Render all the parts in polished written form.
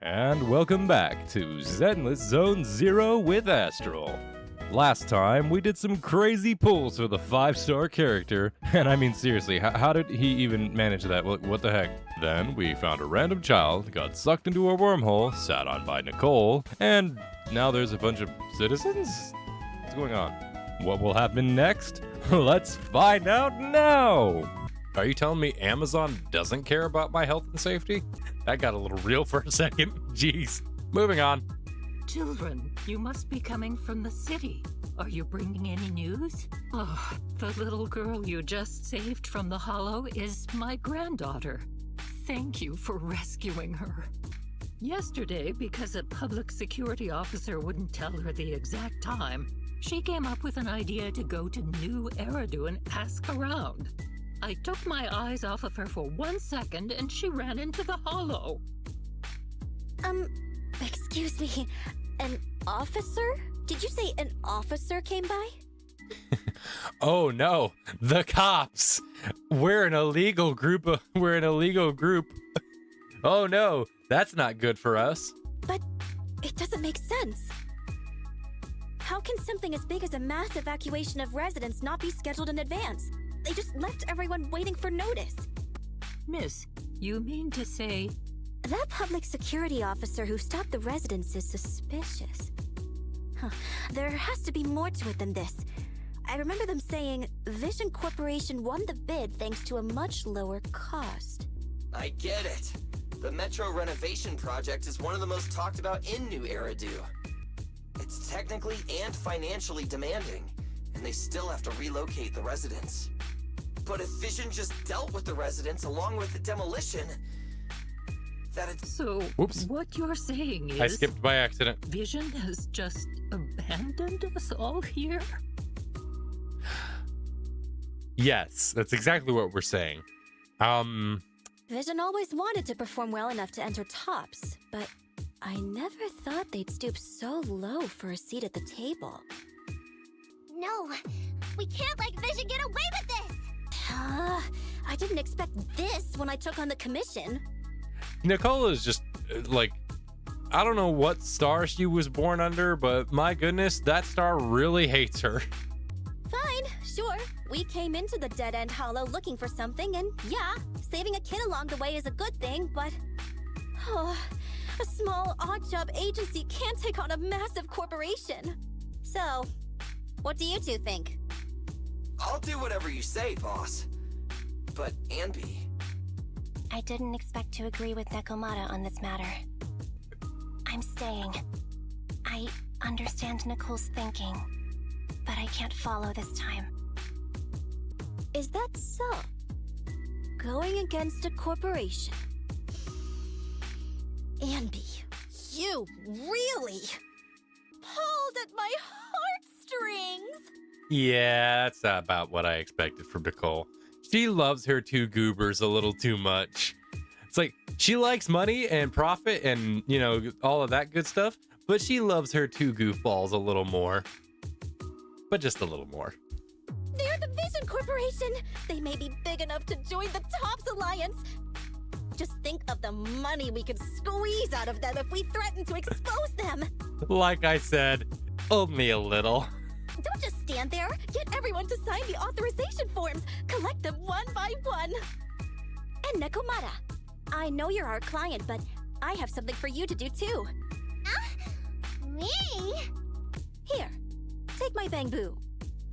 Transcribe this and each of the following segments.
And welcome back to Zenless Zone Zero with Astral. Last time, we did some crazy pulls for the 5-star character, and I mean seriously, how did he even manage that? What the heck? Then, we found a random child, got sucked into a wormhole, sat on by Nicole, and now there's a bunch of citizens? What's going on? What will happen next? Let's find out now! Are you telling me Amazon doesn't care about my health and safety? That got a little real for a second. Jeez. Moving on. Children, you must be coming from the city. Are you bringing any news? Oh, the little girl you just saved from the hollow is my granddaughter. Thank you for rescuing her. Yesterday, because a public security officer wouldn't tell her the exact time, she came up with an idea to go to New Eridu and ask around. I took my eyes off of her for 1 second and she ran into the hollow. Excuse me, an officer? Did you say an officer came by? Oh no, the cops. We're an illegal group. Oh no, that's not good for us. But it doesn't make sense. How can something as big as a mass evacuation of residents not be scheduled in advance? They just left everyone waiting for notice. Miss, you mean to say... That public security officer who stopped the residents is suspicious. There has to be more to it than this. I remember them saying Vision Corporation won the bid thanks to a much lower cost. I get it. The Metro renovation project is one of the most talked about in New Eridu. It's technically and financially demanding, and they still have to relocate the residents. But if Vision just dealt with the residents along with the demolition, that it's... So, Whoops. what you're saying is... I skipped by accident. Vision has just abandoned us all here? Yes, that's exactly what we're saying. Vision always wanted to perform well enough to enter tops, but I never thought they'd stoop so low for a seat at the table. No, we can't let Vision get away with this! I didn't expect this when I took on the commission. Nicole is just, I don't know what star she was born under, but my goodness, that star really hates her. Fine, sure. We came into the dead-end hollow looking for something, and yeah, saving a kid along the way is a good thing, but... a small, odd-job agency can't take on a massive corporation. So, what do you two think? I'll do whatever you say, boss. But, Anby... I didn't expect to agree with Nekomata on this matter. I'm staying. I understand Nicole's thinking, but I can't follow this time. Is that so? Going against a corporation? Anby, you really pulled at my heartstrings! Yeah, that's about what I expected from Nicole. She loves her two goobers a little too much. It's like, she likes money and profit and, all of that good stuff, but she loves her two goofballs a little more. But just a little more. They're the Vision Corporation! They may be big enough to join the TOPS Alliance! Just think of the money we could squeeze out of them if we threaten to expose them! Like I said, only a little. Don't just stand there! Get everyone to sign the authorization forms! Collect them one by one! And Nekomata, I know you're our client, but I have something for you to do too. Me? Here, take my bamboo.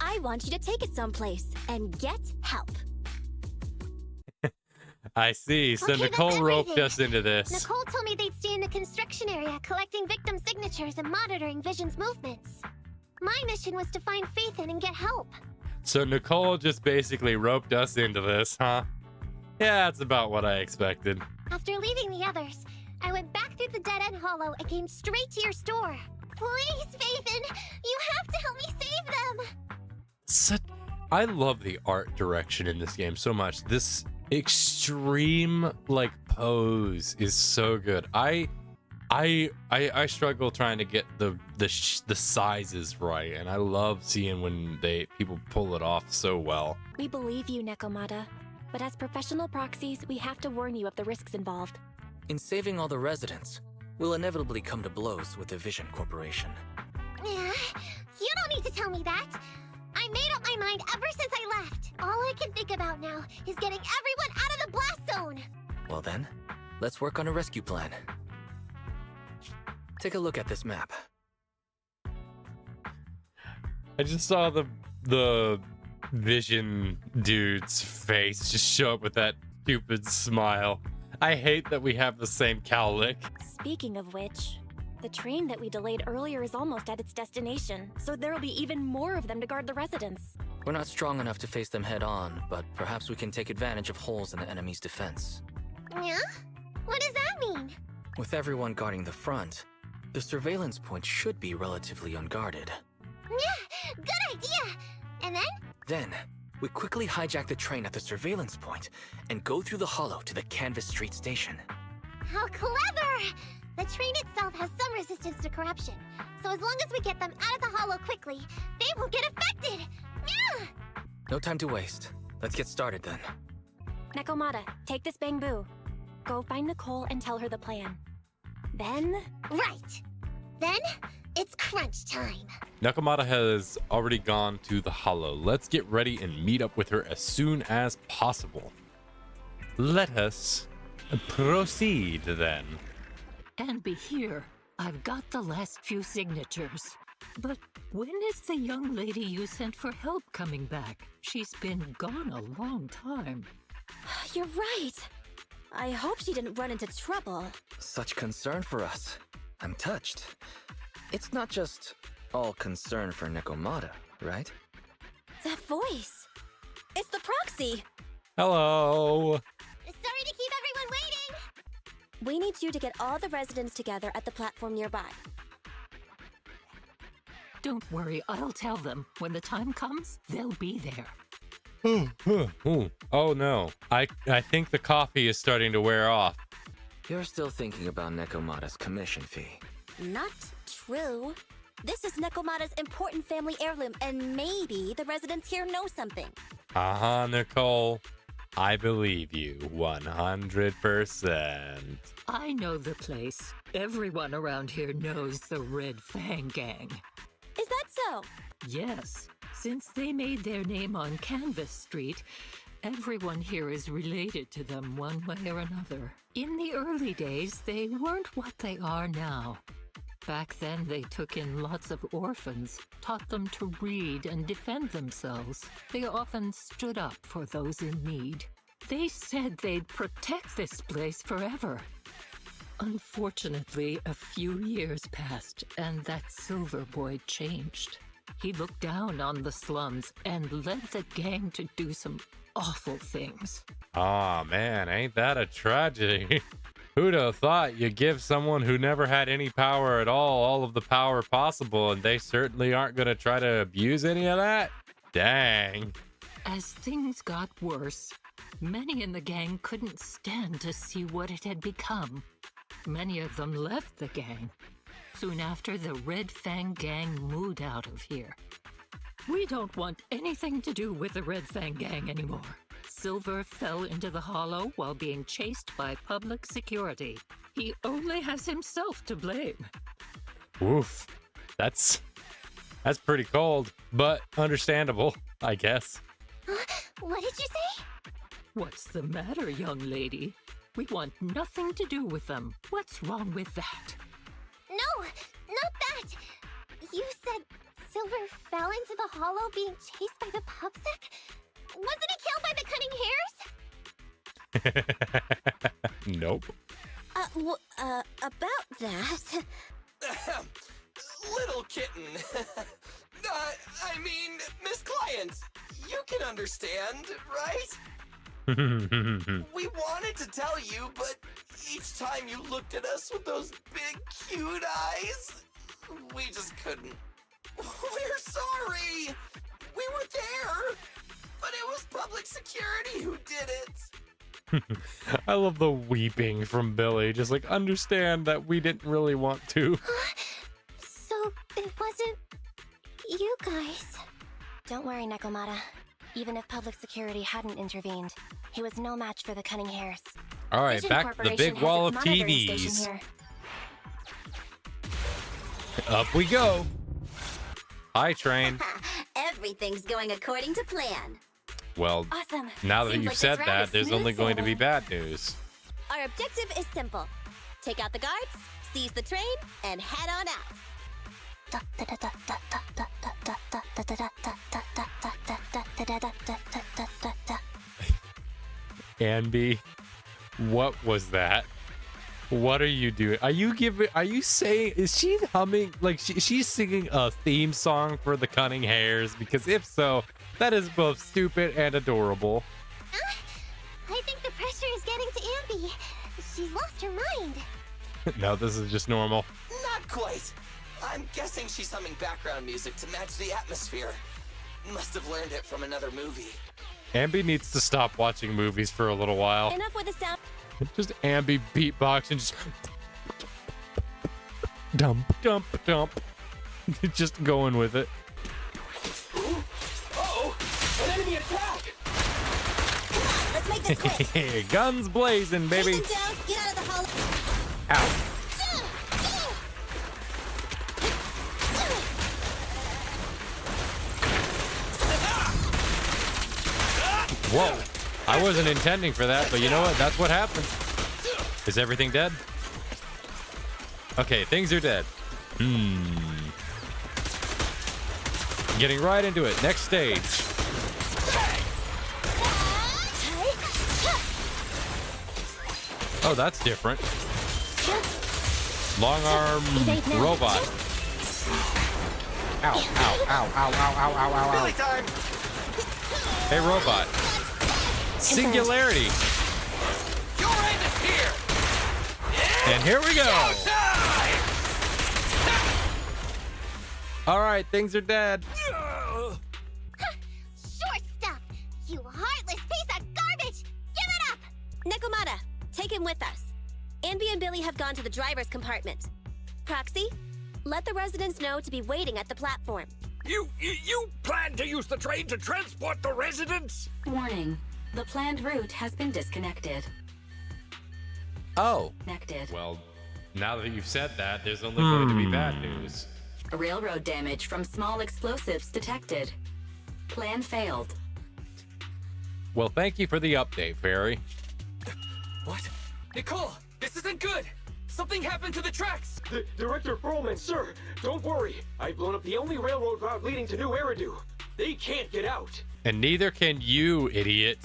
I want you to take it someplace and get help. I see. So Okay, Nicole that's roped everything. us into this. Nicole told me they'd stay in the construction area, collecting victim signatures and monitoring Vision's movements. My mission was to find Faithin and get help. So Nicole just basically roped us into this, huh? Yeah, that's about what I expected. After leaving the others, I went back through the dead-end hollow and came straight to your store. Please, Faithin, you have to help me save them! I love the art direction in this game so much. This extreme, pose is so good. I struggle trying to get the sizes right, and I love seeing when people pull it off so well. We believe you, Nekomata, but as professional proxies, we have to warn you of the risks involved. In saving all the residents, we'll inevitably come to blows with the Vision Corporation. Yeah, you don't need to tell me that. I made up my mind ever since I left. All I can think about now is getting everyone out of the blast zone. Well then, let's work on a rescue plan. Take a look at this map. I just saw the Vision dude's face just show up with that stupid smile. I hate that we have the same cowlick. Speaking of which, the train that we delayed earlier is almost at its destination, so there'll be even more of them to guard the residents. We're not strong enough to face them head on, but perhaps we can take advantage of holes in the enemy's defense. Yeah? What does that mean? With everyone guarding the front, the surveillance point should be relatively unguarded. Yeah, good idea. And then? Then, we quickly hijack the train at the surveillance point and go through the hollow to the Canvas Street station. How clever! The train itself has some resistance to corruption, so as long as we get them out of the hollow quickly, they won't get affected! Yeah! No time to waste. Let's get started then. Nekomata, take this bamboo. Go find Nicole and tell her the plan. Then... Right! Then, it's crunch time. Nakamata has already gone to the hollow. Let's get ready and meet up with her as soon as possible. Let us proceed then. And be here. I've got the last few signatures. But when is the young lady you sent for help coming back? She's been gone a long time. You're right. I hope she didn't run into trouble. Such concern for us. I'm touched. It's not just all concern for Nekomata, right? That voice. It's the proxy. Hello. Sorry to keep everyone waiting! We need you to get all the residents together at the platform nearby. Don't worry, I'll tell them. When the time comes, they'll be there. Oh no. I think the coffee is starting to wear off. You're still thinking about Nekomata's commission fee. Not true. This is Nekomata's important family heirloom, and maybe the residents here know something. Nicole. I believe you 100%. I know the place. Everyone around here knows the Red Fang Gang. Is that so? Yes, since they made their name on Canvas Street, everyone here is related to them one way or another. In the early days, they weren't what they are now. Back then, they took in lots of orphans, taught them to read and defend themselves. They often stood up for those in need. They said they'd protect this place forever. Unfortunately, a few years passed, and that Silver Boy changed. He looked down on the slums and led the gang to do some awful things. Aw, man, ain't that a tragedy? Who'd have thought you give someone who never had any power at all of the power possible, and they certainly aren't going to try to abuse any of that? Dang. As things got worse, many in the gang couldn't stand to see what it had become. Many of them left the gang. Soon after, the Red Fang Gang moved out of here. We don't want anything to do with the Red Fang Gang anymore. Silver fell into the hollow while being chased by public security. He only has himself to blame. Oof. That's pretty cold, but understandable, I guess. What did you say? What's the matter, young lady? We want nothing to do with them. What's wrong with that? No, not that! You said Silver fell into the hollow being chased by the pubsec? Wasn't he killed by the cutting hairs? Nope. About that... Little kitten. I mean, Miss Client, you can understand, right? We wanted to tell you, but each time you looked at us with those big, cute eyes, we just couldn't. We're sorry. We were there, but it was public security who did it. I love the weeping from Billy. Just like, understand that we didn't really want to. So it wasn't you guys. Don't worry, Nekomata. Even if public security hadn't intervened, he was no match for the cunning hairs. All right, Vision back to the Corporation big wall has of its monitoring TVs. station here. Up we go. Hi, train. Everything's going according to plan. Well, Awesome. now that Seems you've like said this round that, is there's smooth only going to be sailing. bad news. Our objective is simple. Take out the guards, seize the train, and head on out. Anby, what was that? What are you doing? Are you saying, is she humming, like she's singing a theme song for the Cunning Hares? Because if so, that is both stupid and adorable. I think the pressure is getting to Ambi. She's lost her mind. No, this is just normal. Not quite. I'm guessing she's humming background music to match the atmosphere. Must have learned it from another movie. Ambi needs to stop watching movies for a little while. Enough with the sound. Just Ambi beatbox and just dump, dump, dump. Just going with it. Uh-oh! An enemy attack! Come on, let's make this quick. Guns blazing, baby. Take them down, get out of the hall. Ow. Whoa. I wasn't intending for that, but you know what? That's what happened. Is everything dead? Okay, things are dead. Getting right into it. Next stage. Oh, that's different. Long arm robot. Ow, ow, ow, ow, ow, ow, ow, ow, Billy ow. time! Hey, robot. Singularity. Your end is here! And here we go. Time! All right, things are dead. Short stuff! You heartless piece of garbage! Give it up! Nekomata, take him with us. Anby and Billy have gone to the driver's compartment. Proxy, let the residents know to be waiting at the platform. You plan to use the train to transport the residents? Warning. The planned route has been disconnected. Oh. Connected. Well, now that you've said that, there's only going to be bad news. Railroad damage from small explosives detected. Plan failed. Well, thank you for the update, Fairy. What? Nicole, this isn't good! Something happened to the tracks! Director Perlman, sir, don't worry. I've blown up the only railroad route leading to New Eridu. They can't get out. And neither can you, idiot.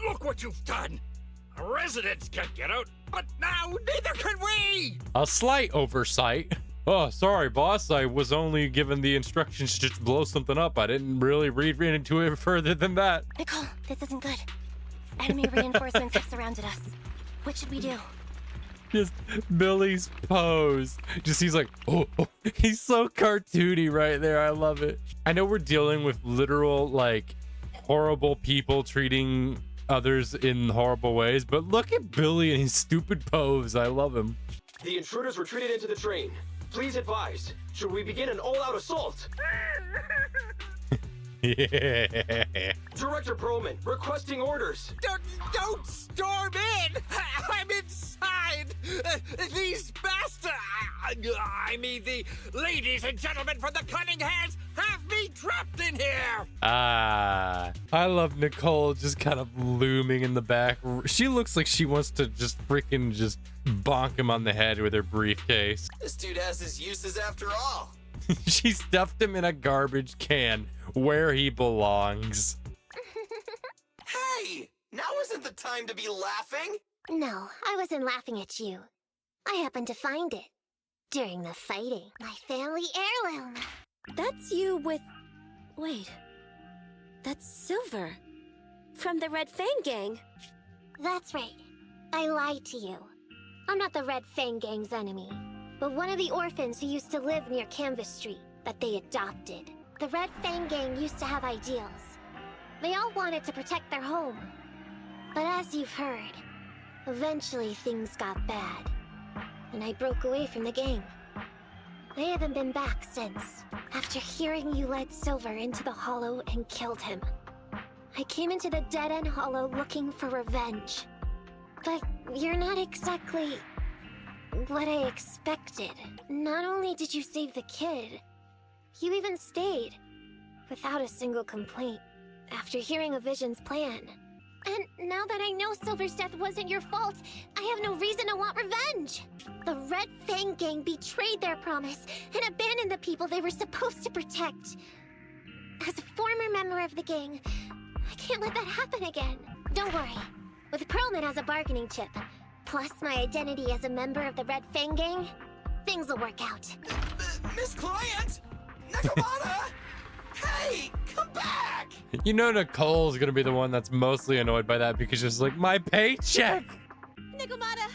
Look what you've done! Residents can't get out, but now neither can we! A slight oversight. Oh, sorry, boss. I was only given the instructions to just blow something up. I didn't really read into it further than that. Nicole, this isn't good. Enemy reinforcements have surrounded us. What should we do? Just Billy's pose. Just he's like, oh, he's so cartoony right there. I love it. I know we're dealing with literal, like, horrible people treating others in horrible ways, but look at Billy and his stupid pose. I love him. The intruders retreated into the train. Please advise, should we begin an all-out assault? Yeah. Director Perlman, requesting orders. Don't storm in! I'm inside! These bastards! I mean, the ladies and gentlemen from the Cunning Hands have me trapped in here! I love Nicole just kind of looming in the back. She looks like she wants to just freaking just bonk him on the head with her briefcase. This dude has his uses after all. She stuffed him in a garbage can where he belongs. Hey! Now isn't the time to be laughing! No, I wasn't laughing at you. I happened to find it. During the fighting. My family heirloom. That's you with... Wait. That's Silver. From the Red Fang Gang. That's right. I lied to you. I'm not the Red Fang Gang's enemy, but one of the orphans who used to live near Canvas Street that they adopted. The Red Fang Gang used to have ideals. They all wanted to protect their home. But as you've heard, eventually things got bad, and I broke away from the gang. I haven't been back since, after hearing you led Silver into the Hollow and killed him. I came into the Dead-End Hollow looking for revenge. But you're not exactly... what I expected. Not only did you save the kid, you even stayed, without a single complaint, after hearing a Vision's plan. And now that I know Silver's death wasn't your fault, I have no reason to want revenge. The Red Fang Gang betrayed their promise and abandoned the people they were supposed to protect. As a former member of the gang, I can't let that happen again. Don't worry. With Perlman as a bargaining chip, plus my identity as a member of the Red Fang Gang, things will work out. Miss Client! Nakamata! Hey, come back! You know Nicole's gonna be the one that's mostly annoyed by that because she's like, my paycheck! Nakamata!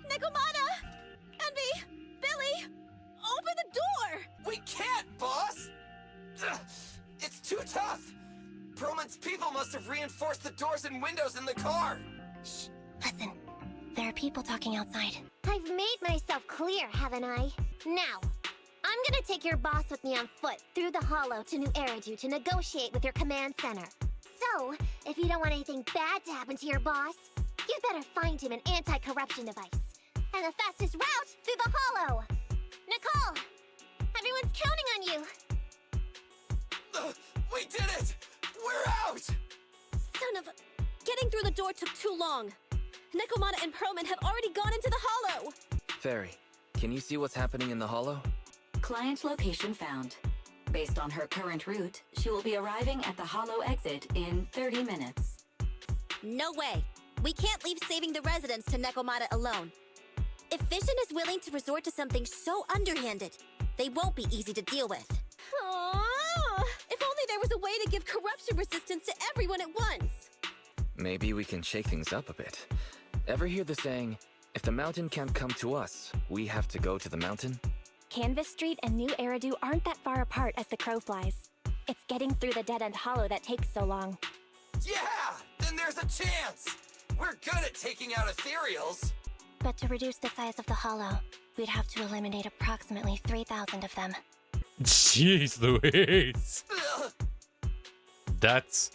Nakamata! Envy! Billy! Open the door! We can't, boss! Ugh, it's too tough! Perlman's people must have reinforced the doors and windows in the car! Shh, listen. There are people talking outside. I've made myself clear, haven't I? Now, I'm gonna take your boss with me on foot through the Hollow to New Eridu to negotiate with your command center. So, if you don't want anything bad to happen to your boss, you better find him an anti-corruption device. And the fastest route through the Hollow! Nicole! Everyone's counting on you! We did it! We're out! Son of a... Getting through the door took too long. Nakamata and Perlman have already gone into the Hollow! Fairy, can you see what's happening in the Hollow? Client location found. Based on her current route, she will be arriving at the Hollow exit in 30 minutes. No way! We can't leave saving the residents to Nakamata alone. If Vision is willing to resort to something so underhanded, they won't be easy to deal with. Aww. If only there was a way to give corruption resistance to everyone at once! Maybe we can shake things up a bit. Ever hear the saying, if the mountain can't come to us, we have to go to the mountain? Canvas Street and New Eridu aren't that far apart as the crow flies. It's getting through the dead-end hollow that takes so long. Yeah! Then there's a chance! We're good at taking out ethereals! But to reduce the size of the hollow, we'd have to eliminate approximately 3,000 of them. Jeez Louise! That's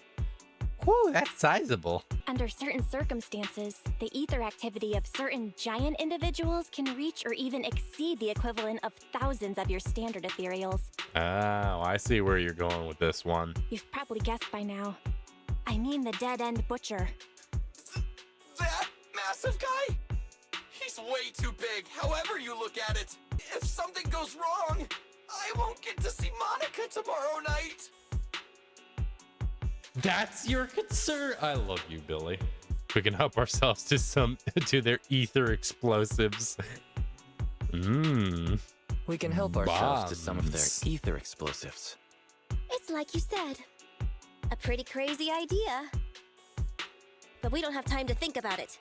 sizable. Under certain circumstances, the ether activity of certain giant individuals can reach or even exceed the equivalent of thousands of your standard ethereals. Oh, I see where you're going with this one. You've probably guessed by now. I mean the dead-end butcher. That massive guy? He's way too big, however you look at it. If something goes wrong, I won't get to see Monica tomorrow night. That's your concern? I love you, Billy. We can help ourselves to their ether explosives. We can help ourselves to some of their Bombs. ether explosives. It's like you said. A pretty crazy idea. But we don't have time to think about it.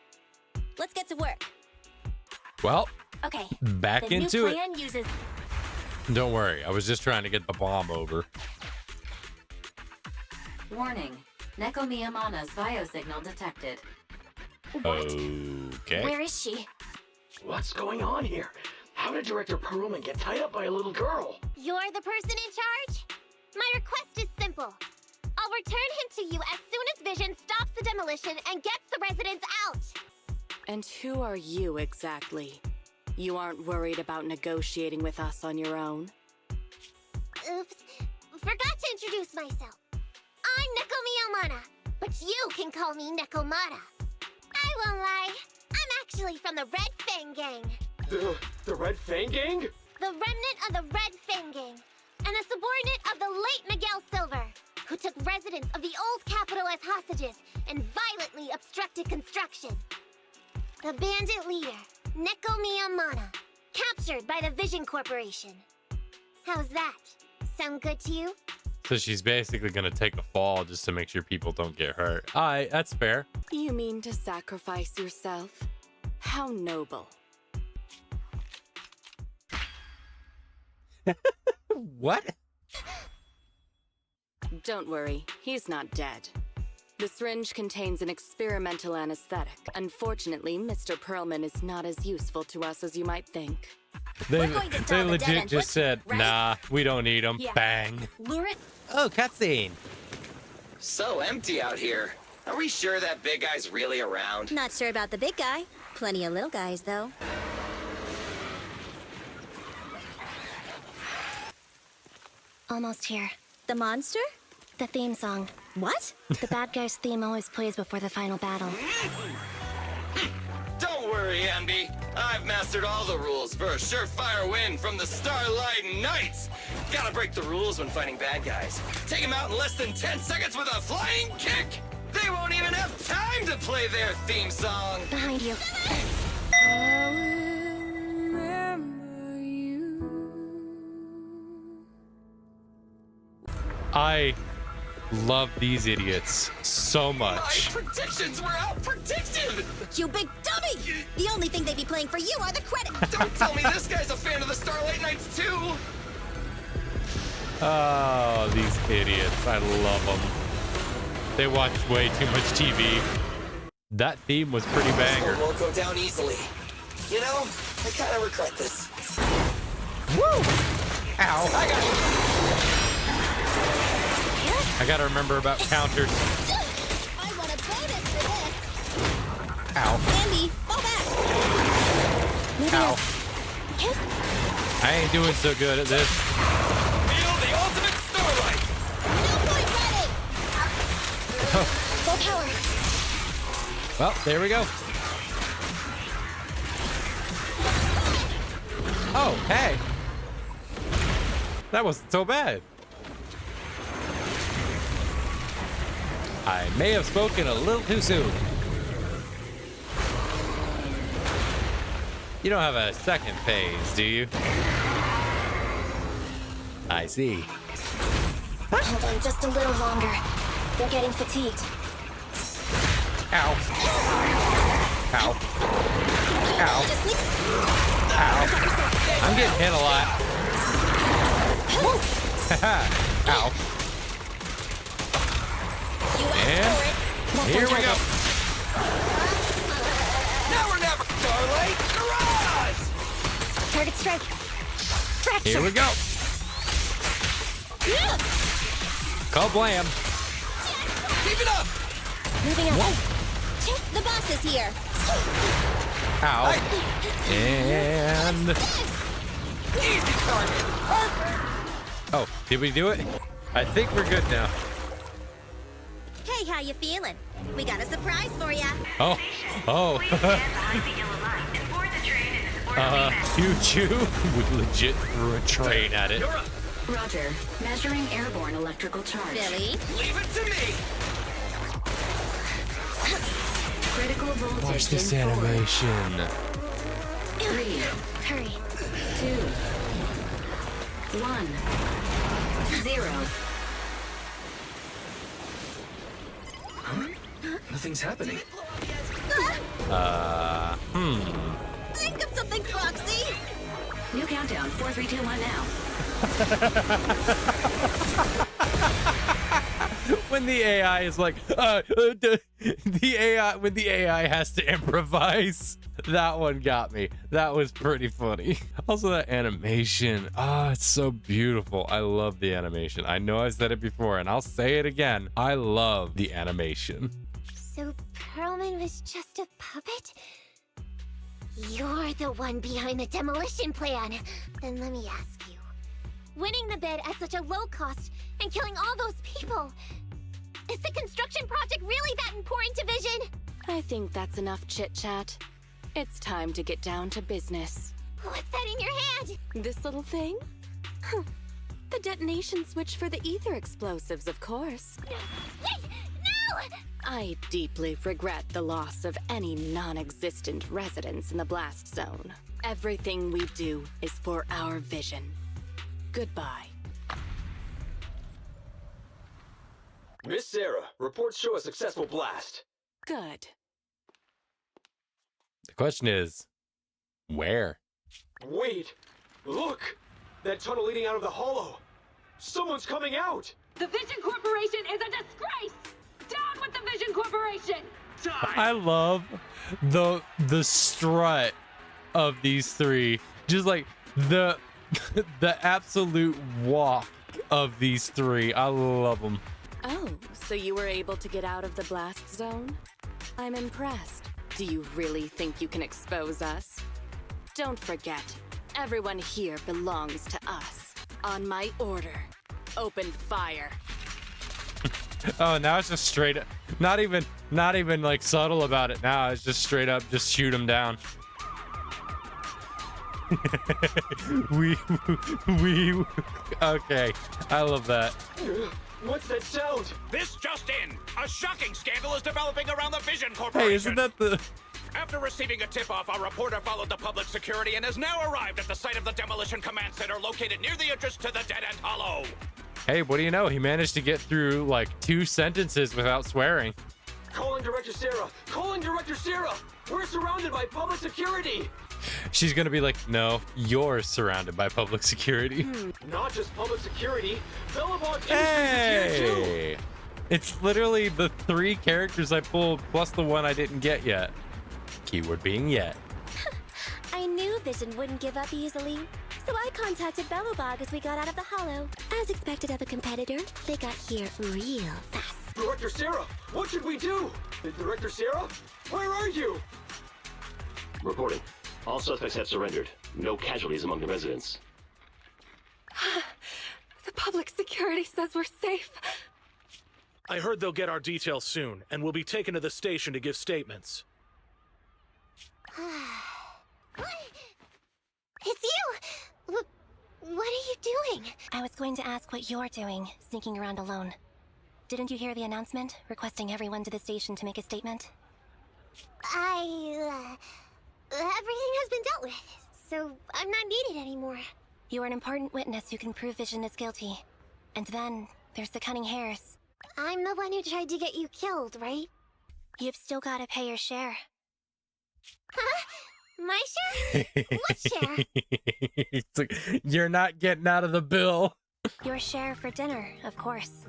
Let's get to work. Well, Okay. back the into new it. plan uses Don't worry, I was just trying to get the bomb over. Warning. Neko Miyamana's biosignal detected. what? Okay. Where is she? What's going on here? How did Director Perlman get tied up by a little girl? You're the person in charge? My request is simple. I'll return him to you as soon as Vision stops the demolition and gets the residents out. And who are you exactly? You aren't worried about negotiating with us on your own? Oops. Forgot to introduce myself. I'm Neko Miyamana, but you can call me Nekomata. I won't lie. I'm actually from the Red Fang Gang. The Red Fang Gang? The remnant of the Red Fang Gang, and a subordinate of the late Miguel Silver, who took residents of the old capital as hostages and violently obstructed construction. The bandit leader, Neko Miyamana, captured by the Vision Corporation. How's that? Sound good to you? So she's basically gonna take a fall just to make sure people don't get hurt. Alright, that's fair. You mean to sacrifice yourself? How noble. What? Don't worry, he's not dead. The syringe contains an experimental anesthetic. Unfortunately, Mr. Perlman is not as useful to us as you might think. They going to they tell the legit dead-end just said, right? nah, we don't need them. Yeah. Bang. Lure it. Oh, cutscene. So empty out here. Are we sure that big guy's really around? Not sure about the big guy. Plenty of little guys, though. Almost here. The monster? The theme song. What? The bad guy's theme always plays before the final battle. Don't worry, Ambi. I've mastered all the rules for a surefire win from the Starlight Knights. Gotta break the rules when fighting bad guys. Take them out in less than 10 seconds with a flying kick. They won't even have time to play their theme song. Behind you. I love these idiots so much. My predictions were out-predicted! You big dummy! The only thing they be playing for you are the credits. Don't tell me this guy's a fan of the Starlight Knights too! Oh, these idiots. I love them. They watch way too much TV. That theme was pretty banger. This one won't go down easily. You know, I kind of regret this. Woo! Ow. I got you. I gotta remember about counters. I want a bonus for this. Ow. Ambi, fall back. Ow. I ain't doing so good at this. Feel the ultimate Starlight! No point ready. Full power. Well, there we go. Oh, hey. That wasn't so bad. I may have spoken a little too soon. You don't have a second phase, do you? I see. Hold on just a little longer. They're getting fatigued. Ow. Ow. Ow. Ow. I'm getting hit a lot. Ow. And here we go. Now or never, Starlight Garage! Target strike. Fracture. Here we go. Kablam. Keep it up! Moving up. The boss is here. Ow. And... Easy target! Oh, did we do it? I think we're good now. Hey, how you feeling? We got a surprise for ya. Oh. Oh. Choo-choo. We legit threw a train at it. Roger. Measuring airborne electrical charge. Billy? Leave it to me! Critical voltage Watch this in 4, animation. 3, Hurry. 2, 1, 0. Nothing's happening. Think of something, Foxy. New countdown. 4, 3, 2, 1 now. When the AI is like, the AI, when the AI has to improvise, that one got me. That was pretty funny. Also, that animation, it's so beautiful. I love the animation. I know I said it before, and I'll say it again. I love the animation. So Perlman was just a puppet? You're the one behind the demolition plan. Then let me ask you. Winning the bid at such a low cost and killing all those people. Is the construction project really that important to Vision? I think that's enough chit-chat. It's time to get down to business. What's that in your hand? This little thing? The detonation switch for the ether explosives, of course. Wait! No! I deeply regret the loss of any non-existent residents in the blast zone. Everything we do is for our vision. Goodbye. Miss Sarah, reports show a successful blast. Good. The question is, where? Wait! Look! That tunnel leading out of the hollow! Someone's coming out! The Vision Corporation is a disgrace! Down with the Vision Corporation! I love the strut of these three. Just like the absolute walk of these three. I love them. Oh, so you were able to get out of the blast zone? I'm impressed. Do you really think you can expose us? Don't forget, everyone here belongs to us. On my order, opened fire. Oh, now it's just straight up. Not even like subtle about it. Now it's just straight up. Just shoot him down. we. Okay, I love that. What's that sound? This just in! A shocking scandal is developing around the Vision Corporation. Hey, isn't that the? After receiving a tip-off, our reporter followed the public security and has now arrived at the site of the Demolition Command Center located near the entrance to the Dead End Hollow. Hey, what do you know? He managed to get through like 2 sentences without swearing. Calling Director Sarah! Calling Director Sarah! We're surrounded by public security! She's gonna be like, no, you're surrounded by public security. Not just public security, Bellabog Industries is here too! Hey! It's literally the 3 characters I pulled plus the one I didn't get yet. Keyword being yet. I knew Vision wouldn't give up easily, so I contacted Bellabog as we got out of the hollow. As expected of a competitor, they got here real fast. Director Sarah, what should we do? Director Sarah, where are you? Reporting. All suspects have surrendered. No casualties among the residents. The public security says we're safe. I heard they'll get our details soon, and we'll be taken to the station to give statements. It's you! What are you doing? I was going to ask what you're doing, sneaking around alone. Didn't you hear the announcement, requesting everyone to the station to make a statement? Everything has been dealt with, so I'm not needed anymore. You are an important witness who can prove Vision is guilty. And then, there's the Cunning Hares. I'm the one who tried to get you killed, right? You've still got to pay your share. Huh? My share? What share? It's like, you're not getting out of the bill. Your share for dinner, of course.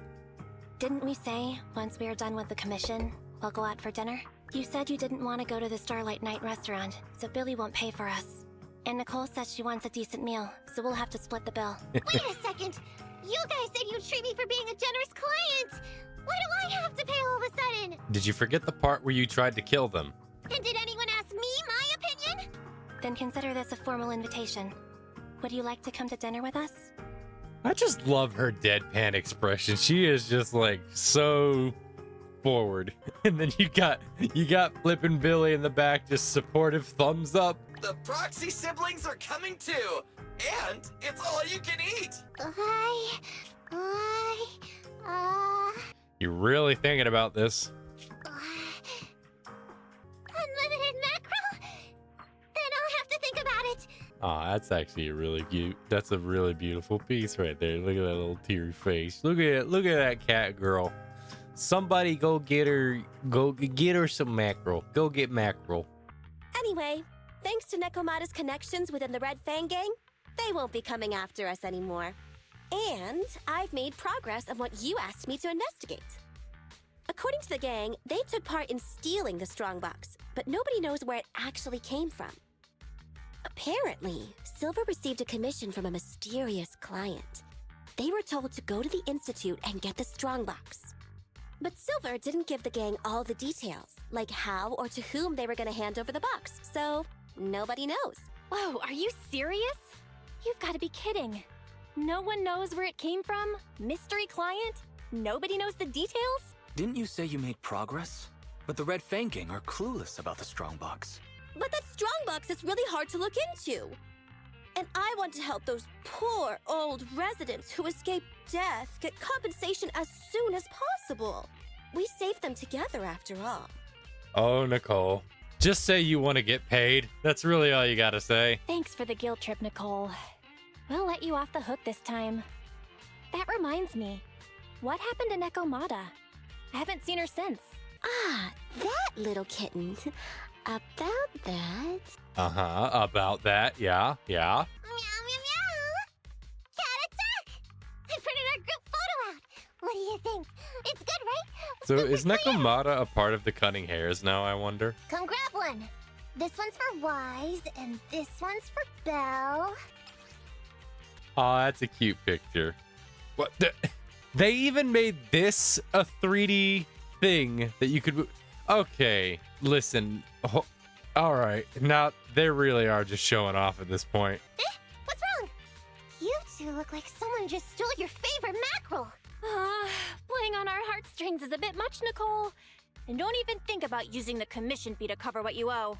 Didn't we say, once we are done with the commission, we'll go out for dinner? You said you didn't want to go to the Starlight Night restaurant, so Billy won't pay for us. And Nicole says she wants a decent meal, so we'll have to split the bill. Wait a second! You guys said you'd treat me for being a generous client! Why do I have to pay all of a sudden? Did you forget the part where you tried to kill them? And did anyone ask me my opinion? Then consider this a formal invitation. Would you like to come to dinner with us? I just love her deadpan expression. She is just like so forward. And then you got Flippin' Billy in the back, just supportive thumbs up. The proxy siblings are coming too, and it's all you can eat. You're really thinking about this. Unlimited mackerel? Then I'll have to think about it. Aw, that's actually a really cute. That's a really beautiful piece right there. Look at that little teary face. Look at that cat girl. Somebody go get her some mackerel. Go get mackerel. Anyway, thanks to Nekomata's connections within the Red Fang gang, they won't be coming after us anymore. And I've made progress on what you asked me to investigate. According to the gang, they took part in stealing the strongbox, but nobody knows where it actually came from. Apparently, Silver received a commission from a mysterious client. They were told to go to the Institute and get the strongbox. But Silver didn't give the gang all the details, like how or to whom they were going to hand over the box, so nobody knows. Whoa, are you serious? You've got to be kidding. No one knows where it came from? Mystery client? Nobody knows the details? Didn't you say you made progress? But the Red Fang gang are clueless about the strongbox. But that strongbox is really hard to look into. And I want to help those poor old residents who escaped death get compensation as soon as possible. We saved them together after all. Oh, Nicole. Just say you want to get paid. That's really all you gotta say. Thanks for the guilt trip, Nicole. We'll let you off the hook this time. That reminds me. What happened to Nekomata? I haven't seen her since. Ah, that little kitten. About that... Uh-huh, about that. Yeah. Meow, meow, meow! Cat attack! I printed our group photo out. What do you think? It's good, right? So is Nekomata a part of the Cunning Hares now, I wonder? Come grab one. This one's for Wise, and this one's for Belle. Oh, that's a cute picture. What? They even made this a 3D thing that you could... Okay, listen. All right, now they really are just showing off at this point. What's wrong? You two You look like someone just stole your favorite mackerel. Playing on our heartstrings is a bit much, Nicole. And don't even think about using the commission fee to cover what you owe.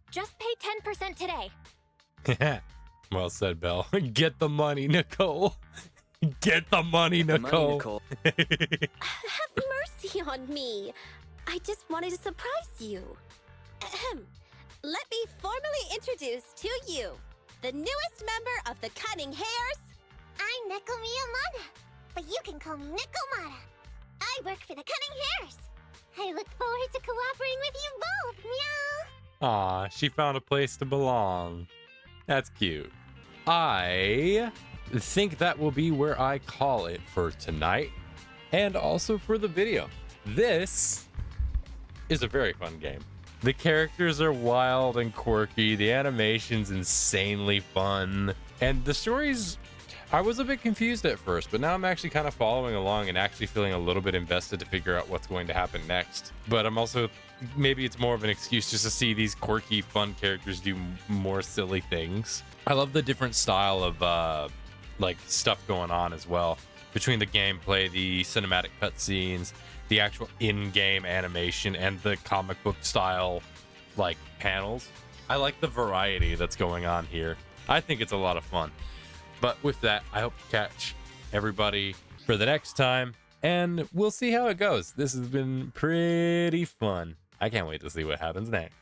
Just pay 10% today. Well said, Belle. Get the money, Nicole. Get the money, Nicole. Have mercy on me. I just wanted to surprise you. Ahem. Let me formally introduce to you the newest member of the Cunning Hares. I'm Neko Miyamada, but you can call me Nekomata. I work for the Cunning Hares. I look forward to cooperating with you both, meow. Aw, she found a place to belong. That's cute. I think that will be where I call it for tonight and also for the video. This is a very fun game. The characters are wild and quirky, the animation's insanely fun, and the story's... I was a bit confused at first, but now I'm actually kind of following along and actually feeling a little bit invested to figure out what's going to happen next. But I'm also... maybe it's more of an excuse just to see these quirky, fun characters do more silly things. I love the different style of like stuff going on as well, between the gameplay, the cinematic cutscenes, the actual in-game animation, and the comic book style like panels. I like the variety that's going on here. I think it's a lot of fun. But with that, I hope to catch everybody for the next time, and we'll see how it goes. This has been pretty fun. I can't wait to see what happens next.